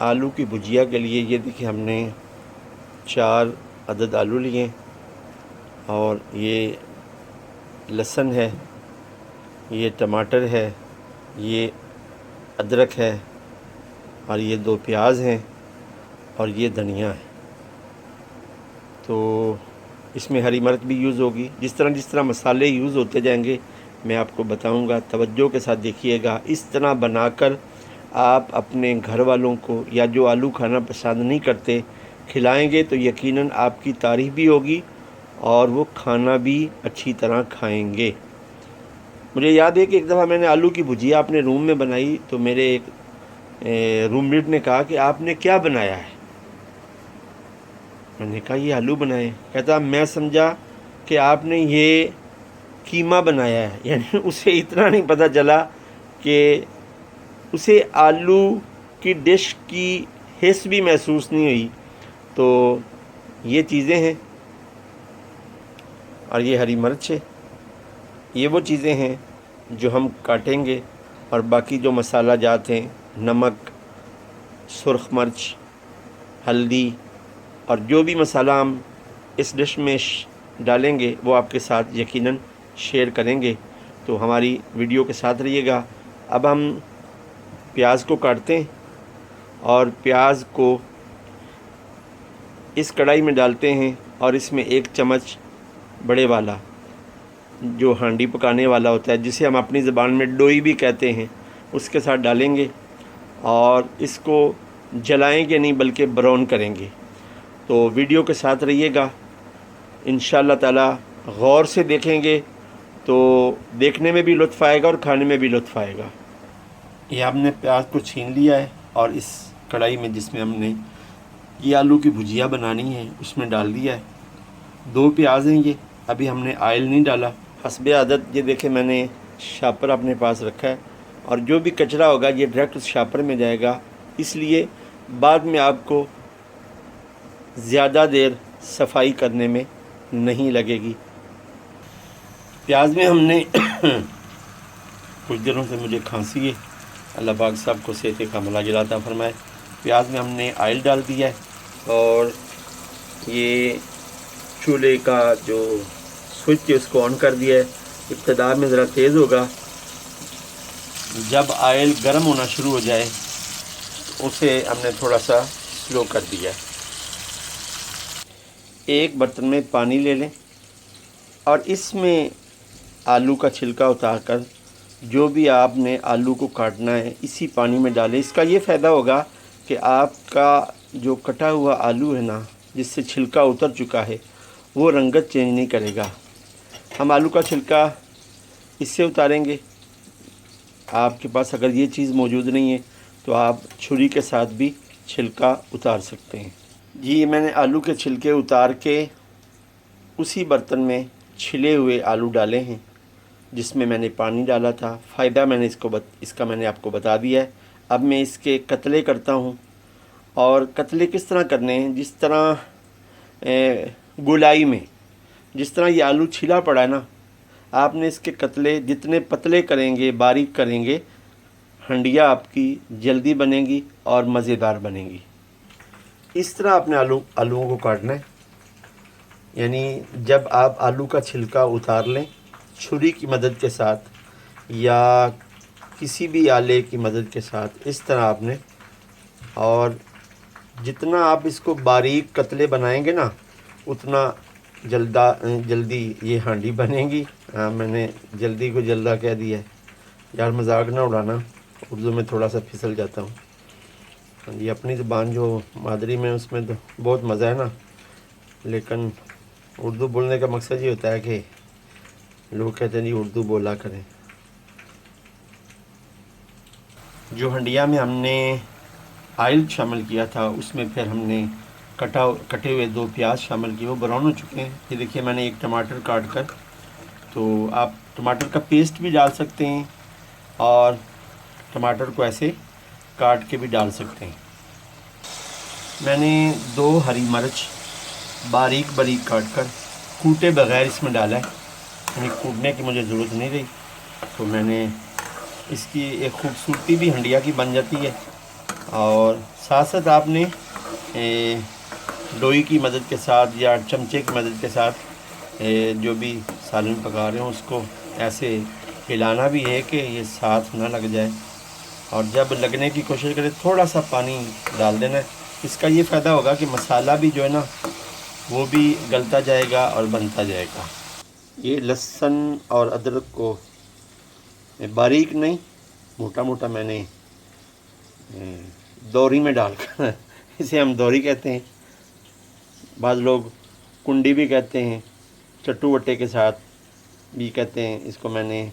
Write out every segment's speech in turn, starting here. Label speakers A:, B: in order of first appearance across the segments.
A: आलू की भुजिया के लिए ये देखिए हमने 4 अदद आलू लिए और ये लहसुन है, ये टमाटर है, ये अदरक है और ये 2 प्याज हैं और ये धनिया है। तो इसमें हरी मिर्च भी यूज़ होगी। जिस तरह मसाले यूज़ होते जाएंगे मैं आपको बताऊंगा, तवज्जो के साथ देखिएगा। इस तरह बनाकर आप अपने घर वालों को या जो आलू खाना पसंद नहीं करते खिलाएंगे तो यकीनन आपकी तारीफ़ भी होगी और वो खाना भी अच्छी तरह खाएंगे। मुझे याद है कि एक दफ़ा मैंने आलू की भुजिया अपने रूम में बनाई तो मेरे एक रूममेट ने कहा कि आपने क्या बनाया है। मैंने कहा ये आलू बनाए। कहता मैं समझा कि आपने ये कीमा बनाया है। यानी उसे इतना नहीं पता चला कि उसे आलू की डिश की हिस्स भी महसूस नहीं हुई। तो ये चीज़ें हैं और ये हरी मिर्च है। ये वो चीज़ें हैं जो हम काटेंगे और बाकी जो मसाला जात हैं, नमक, सुर्ख मिर्च, हल्दी और जो भी मसाला हम इस डिश में डालेंगे वो आपके साथ यकीनन शेयर करेंगे। तो हमारी वीडियो के साथ रहिएगा। अब हम प्याज को काटते हैं और प्याज को इस कढ़ाई में डालते हैं और इसमें 1 चम्मच बड़े वाला जो हांडी पकाने वाला होता है, जिसे हम अपनी ज़बान में डोई भी कहते हैं, उसके साथ डालेंगे और इसको जलाएंगे नहीं बल्कि ब्राउन करेंगे। तो वीडियो के साथ रहिएगा। इंशाअल्लाह ताला गौर से देखेंगे तो देखने में भी लुत्फ़ आएगा और खाने में भी लुत्फ़ आएगा। ये हमने प्याज को छीन लिया है और इस कढ़ाई में जिसमें हमने ये आलू की भुजिया बनानी है उसमें डाल दिया है। 2 प्याज हैं ये, अभी हमने आयल नहीं डाला। हस्बे आदत ये देखें मैंने शापर अपने पास रखा है और जो भी कचरा होगा ये डायरेक्ट उस शापर में जाएगा, इसलिए बाद में आपको ज़्यादा देर सफाई करने में नहीं लगेगी। प्याज में हमने कुछ दिनों से मुझे खांसी है, अल्लाह पाक साहब को सेहत कामिला अता फरमाए। प्याज में हमने आयल डाल दिया है और ये चूल्हे का जो स्विच है उसको ऑन कर दिया है। इब्तिदा में ज़रा तेज़ होगा, जब आयल गर्म होना शुरू हो जाए उसे हमने थोड़ा सा स्लो कर दिया है। एक बर्तन में पानी ले लें और इसमें आलू का छिलका उतारकर जो भी आपने आलू को काटना है इसी पानी में डालें। इसका ये फ़ायदा होगा कि आपका जो कटा हुआ आलू है ना, जिससे छिलका उतर चुका है, वो रंगत चेंज नहीं करेगा। हम आलू का छिलका इससे उतारेंगे। आपके पास अगर ये चीज़ मौजूद नहीं है तो आप छुरी के साथ भी छिलका उतार सकते हैं। जी मैंने आलू के छिलके उतार के उसी बर्तन में छिले हुए आलू डाले हैं जिसमें मैंने पानी डाला था। फ़ायदा मैंने इसका मैंने आपको बता दिया है। अब मैं इसके कतले करता हूँ। और कतले किस तरह करने हैं, जिस तरह गोलाई में जिस तरह ये आलू छिला पड़ा है ना, आपने इसके कतले जितने पतले करेंगे, बारीक करेंगे, हंडिया आपकी जल्दी बनेगी और मज़ेदार बनेगी। इस तरह आपने आलूओं को काटना है। यानी जब आप आलू का छिलका उतार लें छुरी की मदद के साथ या किसी भी आले की मदद के साथ, इस तरह आपने, और जितना आप इसको बारीक कतले बनाएंगे ना उतना जल्दी ये हांडी बनेगी। हाँ, मैंने जल्दी को जल्दा कह दिया है यार, मजाक ना उड़ाना, उर्दू में थोड़ा सा फिसल जाता हूँ। ये अपनी ज़बान जो मादरी में उसमें तो बहुत मज़ा है ना, लेकिन उर्दू बोलने का मकसद ये होता है कि लोग कहते हैं जी उर्दू बोला करें। जो हंडिया में हमने आयल शामिल किया था उसमें फिर हमने कटे हुए 2 प्याज शामिल किए, वो ब्राउन हो चुके हैं। ये देखिए मैंने एक टमाटर काट कर, तो आप टमाटर का पेस्ट भी डाल सकते हैं और टमाटर को ऐसे काट के भी डाल सकते हैं। मैंने 2 हरी मिर्च बारीक बारीक काट कर कूटे बग़ैर इसमें डाला है, यानी कूटने की मुझे ज़रूरत नहीं रही। तो मैंने इसकी एक खूबसूरती भी हंडिया की बन जाती है और साथ साथ आपने लोई की मदद के साथ या चमचे की मदद के साथ जो भी सालन पका रहे हो उसको ऐसे हिलाना भी है कि ये साथ ना लग जाए। और जब लगने की कोशिश करें थोड़ा सा पानी डाल देना है। इसका ये फ़ायदा होगा कि मसाला भी जो है ना वो भी गलता जाएगा और बनता जाएगा। ये लहसुन और अदरक को बारीक नहीं, मोटा मोटा मैंने दौरी में डालकर इसे हम दौरी कहते हैं, बाद लोग कुंडी भी कहते हैं, चट्टू वट्टे के साथ भी कहते हैं। इसको मैंने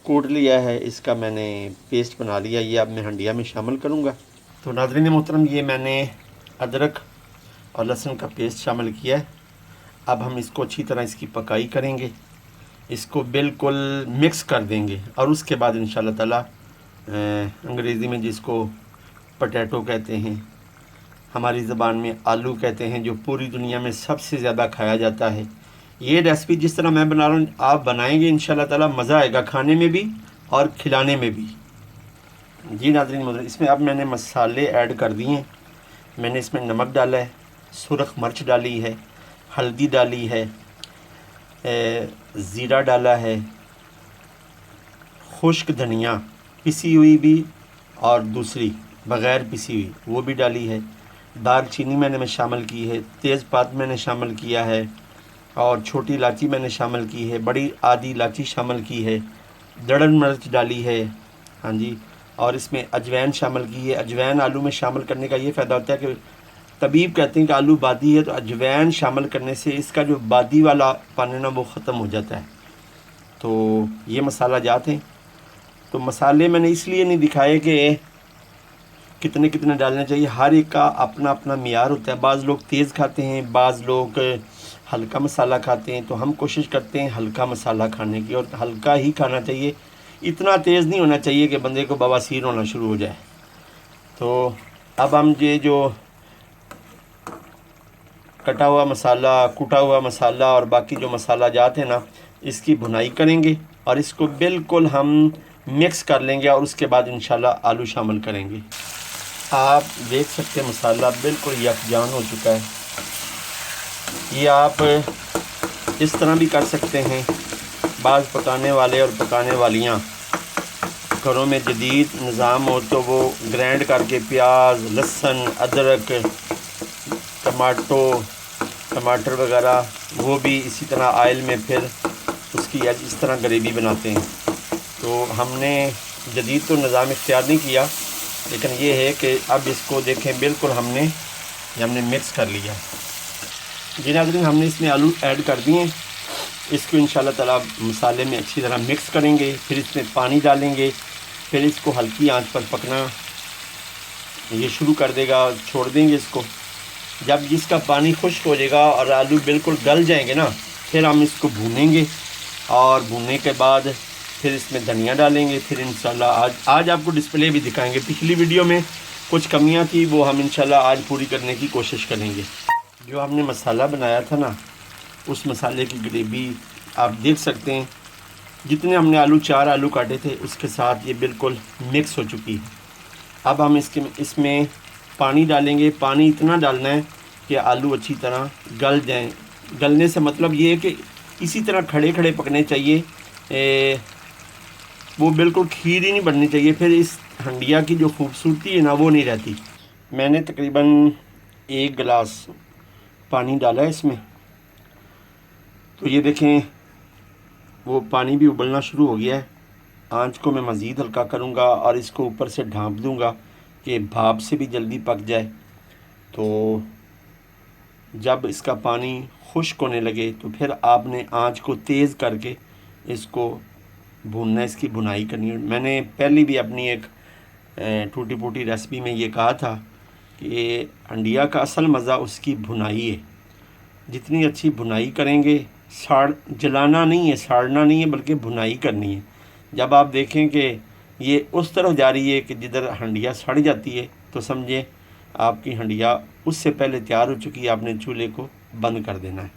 A: कूट लिया है, इसका मैंने पेस्ट बना लिया। ये अब मैं हंडिया में शामिल करूँगा। तो नाज़रीन मोहतरम, ये मैंने अदरक और लहसुन का पेस्ट शामिल किया है। अब हम इसको अच्छी तरह इसकी पकाई करेंगे, इसको बिल्कुल मिक्स कर देंगे और उसके बाद इंशाल्लाह ताला अंग्रेज़ी में जिसको पोटैटो कहते हैं, हमारी ज़बान में आलू कहते हैं, जो पूरी दुनिया में सबसे ज़्यादा खाया जाता है। ये रेसिपी जिस तरह मैं बना रहा हूँ आप बनाएंगे इंशाल्लाह ताला मज़ा आएगा खाने में भी और खिलाने में भी। जी नाज़रीन, इसमें अब मैंने मसाले ऐड कर दिए हैं। मैंने इसमें नमक डाला है, सुरख मिर्च डाली है, हल्दी डाली है, ज़ीरा डाला है, खुश्क धनिया पिसी हुई भी और दूसरी बग़ैर पिसी हुई वो भी डाली है, दालचीनी मैंने शामिल की है, तेज़पात मैंने शामिल किया है और छोटी इलायची मैंने शामिल की है, बड़ी आधी इलायची शामिल की है, दड़न मिर्च डाली है, हाँ जी। और इसमें अजवाइन शामिल की है। अजवाइन आलू में शामिल करने का ये फ़ायदा होता है कि तबीब कहते हैं कि आलू बादी है तो अजवाइन शामिल करने से इसका जो बादी वाला पानी ना वो ख़त्म हो जाता है। तो ये मसाला जात हैं। तो मसाले मैंने इसलिए नहीं दिखाए कि कितने कितने डालने चाहिए, हर एक का अपना अपना मियार होता है। बाज़ लोग तेज़ खाते हैं, बाज़ लोग हल्का मसाला खाते हैं। तो हम कोशिश करते हैं हल्का मसाला खाने की, और हल्का ही खाना चाहिए, इतना तेज़ नहीं होना चाहिए कि बंदे को बवासीर होना शुरू हो जाए। तो अब हम ये जो कटा हुआ मसाला, कुटा हुआ मसाला और बाकी जो मसाला जाते हैं ना, इसकी भुनाई करेंगे और इसको बिल्कुल हम मिक्स कर लेंगे और उसके बाद इंशाल्लाह आलू शामिल करेंगे। आप देख सकते हैं मसाला बिल्कुल यकजान हो चुका है। ये आप इस तरह भी कर सकते हैं। बाज़ पकाने वाले और पकाने वालियाँ घरों में जदीद निज़ाम हो तो वो ग्राइंड करके प्याज, लहसुन, अदरक, टमाटर वगैरह वो भी इसी तरह आयल में फिर उसकी इस तरह ग्रेवी बनाते हैं। तो हमने जदीद तो निज़ाम इख्तियार नहीं किया, लेकिन ये है कि अब इसको देखें बिल्कुल हमने मिक्स कर लिया। जी नाज़रीन, हमने इसमें आलू ऐड कर दिए हैं। इसको इंशाल्लाह ताला मसाले में अच्छी तरह मिक्स करेंगे, फिर इसमें पानी डालेंगे, फिर इसको हल्की आंच पर पकना ये शुरू कर देगा, छोड़ देंगे इसको। जब इसका पानी खुश्क हो जाएगा और आलू बिल्कुल गल जाएंगे ना, फिर हम इसको भूनेंगे और भूनने के बाद फिर इसमें धनिया डालेंगे। फिर इंशाल्लाह आज आपको डिस्प्ले भी दिखाएंगे। पिछली वीडियो में कुछ कमियां थी, वो हम इंशाल्लाह आज पूरी करने की कोशिश करेंगे। जो हमने मसाला बनाया था ना, उस मसाले की ग्रेवी आप देख सकते हैं। जितने हमने आलू 4 आलू काटे थे उसके साथ ये बिल्कुल मिक्स हो चुकी है। अब हम इसमें पानी डालेंगे। पानी इतना डालना है कि आलू अच्छी तरह गल जाएं। गलने से मतलब ये है कि इसी तरह खड़े खड़े पकने चाहिए, वो बिल्कुल खीर ही नहीं बननी चाहिए, फिर इस हंडिया की जो खूबसूरती है ना वो नहीं रहती। मैंने तकरीबन 1 गिलास पानी डाला है इसमें। तो ये देखें वो पानी भी उबलना शुरू हो गया है। आंच को मैं मज़ीद हल्का करूँगा और इसको ऊपर से ढाँप दूँगा कि भाप से भी जल्दी पक जाए। तो जब इसका पानी खुश्क होने लगे तो फिर आपने आंच को तेज़ करके इसको भूनना, इसकी भुनाई करनी है। मैंने पहले भी अपनी एक टूटी फूटी रेसिपी में ये कहा था कि अंडिया का असल मज़ा उसकी भुनाई है। जितनी अच्छी भुनाई करेंगे, जलाना नहीं है, साड़ना नहीं है, बल्कि भुनाई करनी है। जब आप देखें कि ये उस तरफ जा रही है कि जिधर हंडिया सड़ जाती है, तो समझे आपकी हंडिया उससे पहले तैयार हो चुकी है, आपने चूल्हे को बंद कर देना है।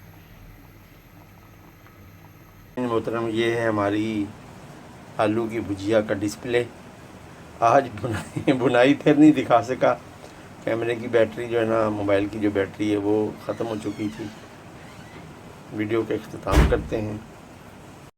A: मोहतरम, ये है हमारी आलू की भुजिया का डिस्प्ले आज बुनाई फिर नहीं दिखा सका। कैमरे की बैटरी जो है ना, मोबाइल की जो बैटरी है वो ख़त्म हो चुकी थी। वीडियो का इख्तिताम करते हैं।